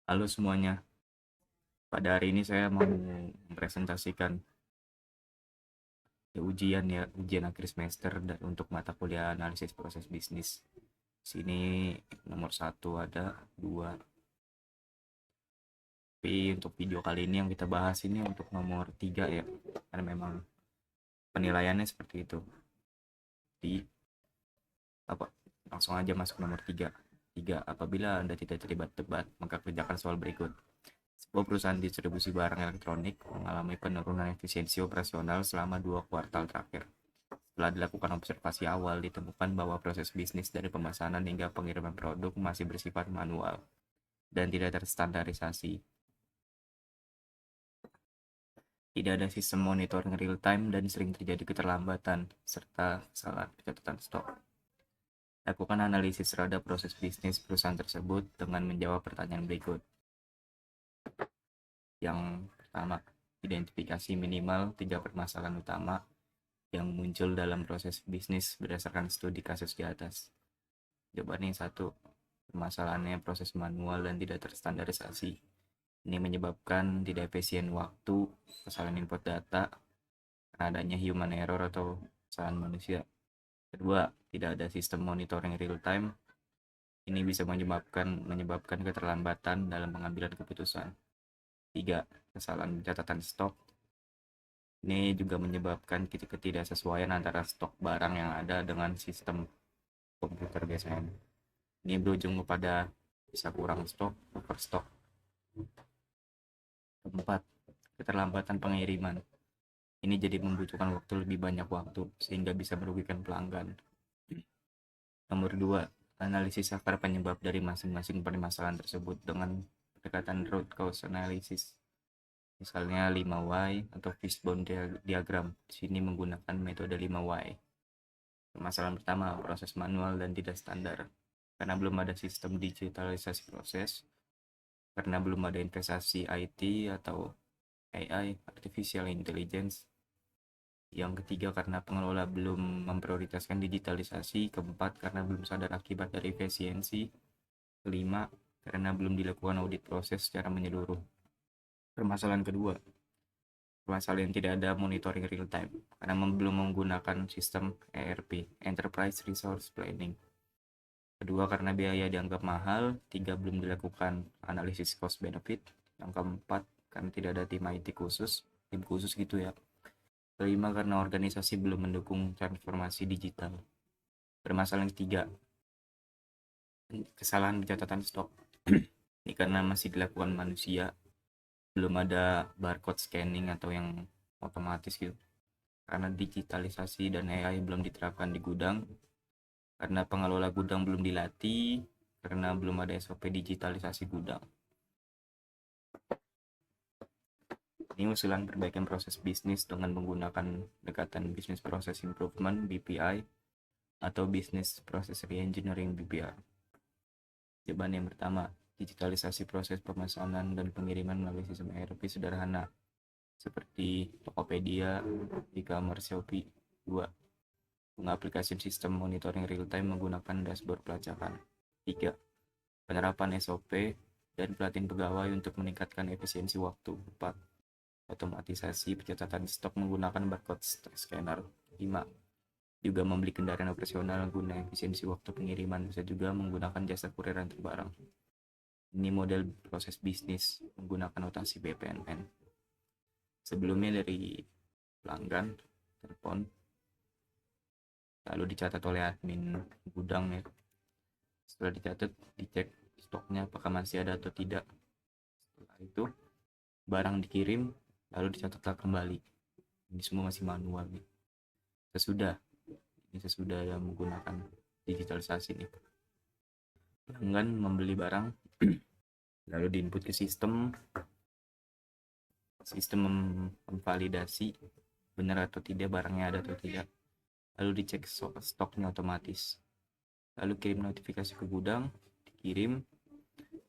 Halo semuanya, pada hari ini saya mau mempresentasikan ujian akhir semester dan untuk mata kuliah analisis proses bisnis. Sini nomor satu ada dua, tapi untuk video kali ini yang kita bahas ini untuk nomor tiga ya, karena memang penilaiannya seperti itu. Di apa? Langsung aja masuk nomor tiga. Tiga, apabila Anda tidak terlibat debat, maka kerjakan soal berikut. Sebuah perusahaan distribusi barang elektronik mengalami penurunan efisiensi operasional selama 2 kuartal terakhir. Setelah dilakukan observasi awal, ditemukan bahwa proses bisnis dari pemesanan hingga pengiriman produk masih bersifat manual dan tidak terstandarisasi. Tidak ada sistem monitoring real-time dan sering terjadi keterlambatan serta kesalahan pencatatan stok. Lakukan analisis terhadap proses bisnis perusahaan tersebut dengan menjawab pertanyaan berikut. Yang pertama, identifikasi minimal 3 permasalahan utama yang muncul dalam proses bisnis berdasarkan studi kasus di atas. Jawabannya yang satu, permasalahannya proses manual dan tidak terstandarisasi. Ini menyebabkan tidak efisien waktu, kesalahan input data, karena adanya human error atau kesalahan manusia. Kedua, tidak ada sistem monitoring real time. Ini bisa menyebabkan keterlambatan dalam pengambilan keputusan. Tiga, kesalahan catatan stok. Ini juga menyebabkan ketidaksesuaian antara stok barang yang ada dengan sistem komputer biasanya. Ini berujung kepada bisa kurang stok, overstock. Keempat, keterlambatan pengiriman. Ini jadi membutuhkan waktu lebih banyak waktu sehingga bisa merugikan pelanggan. Nomor 2, analisis akar penyebab dari masing-masing permasalahan tersebut dengan pendekatan root cause analysis. Misalnya 5Y atau fishbone diagram. Di sini menggunakan metode 5Y. Permasalahan pertama, proses manual dan tidak standar. Karena belum ada sistem digitalisasi proses, karena belum ada investasi IT atau AI, Artificial Intelligence. Yang ketiga, karena pengelola belum memprioritaskan digitalisasi. Keempat, karena belum sadar akibat dari efisiensi. Kelima, karena belum dilakukan audit proses secara menyeluruh. Permasalahan kedua, permasalahan tidak ada monitoring real time karena belum menggunakan sistem ERP, Enterprise Resource Planning. Kedua, karena biaya dianggap mahal. Tiga, belum dilakukan analisis cost benefit. Yang keempat, karena tidak ada tim IT khusus, tim khusus gitu ya. Kelima, karena organisasi belum mendukung transformasi digital. Permasalahan ketiga, kesalahan pencatatan stok. Ini karena masih dilakukan manusia, belum ada barcode scanning atau yang otomatis gitu. Karena digitalisasi dan AI belum diterapkan di gudang, karena pengelola gudang belum dilatih, karena belum ada SOP digitalisasi gudang. Ini usulan perbaikan proses bisnis dengan menggunakan pendekatan Business Process Improvement (BPI) atau Business Process Reengineering (BPR). Jawaban yang pertama, digitalisasi proses pemesanan dan pengiriman melalui sistem ERP sederhana seperti Tokopedia, e-commerce, Shopee. 2. Pengaplikasian sistem monitoring real time menggunakan dashboard pelacakan. 3. Penerapan SOP dan pelatihan pegawai untuk meningkatkan efisiensi waktu. 4. Otomatisasi pencatatan stok menggunakan barcode scanner. 5. Juga membeli kendaraan operasional guna efisiensi waktu pengiriman, bisa juga menggunakan jasa kurir antar barang. Ini model proses bisnis menggunakan notasi BPNN. Sebelumnya dari pelanggan telepon, lalu dicatat oleh admin gudang ya. Setelah dicatat, dicek stoknya apakah masih ada atau tidak. Setelah itu barang dikirim, lalu dicatatlah kembali. Ini semua masih manual nih. Sesudah yang menggunakan digitalisasi nih. Pelanggan membeli barang, lalu diinput ke sistem memvalidasi benar atau tidak barangnya ada atau tidak, lalu dicek stoknya otomatis, lalu kirim notifikasi ke gudang, dikirim.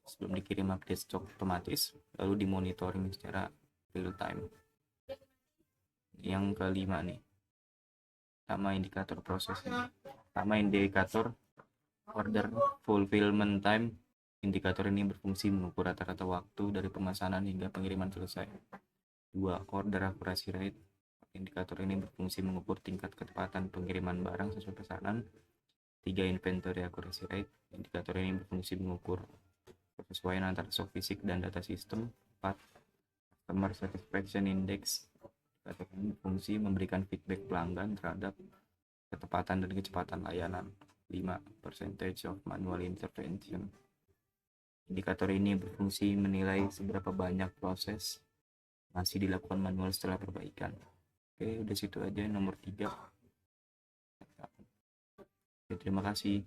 Sebelum dikirim update stok otomatis, lalu dimonitoring secara real time. Yang kelima nih, sama indikator prosesnya, sama indikator order fulfillment time Indikator ini berfungsi mengukur rata-rata waktu dari pemesanan hingga pengiriman selesai. 2. Order accuracy rate. Indikator ini berfungsi mengukur tingkat ketepatan pengiriman barang sesuai pesanan. 3. Inventory accuracy rate. Indikator ini berfungsi mengukur kesesuaian antara stok fisik dan data sistem. 4. Customer satisfaction index. Indikator ini berfungsi memberikan feedback pelanggan terhadap ketepatan dan kecepatan layanan. 5. Percentage of manual intervention. Indikator ini berfungsi menilai seberapa banyak proses masih dilakukan manual setelah perbaikan. Oke, udah situ aja nomor 3. Oke, terima kasih.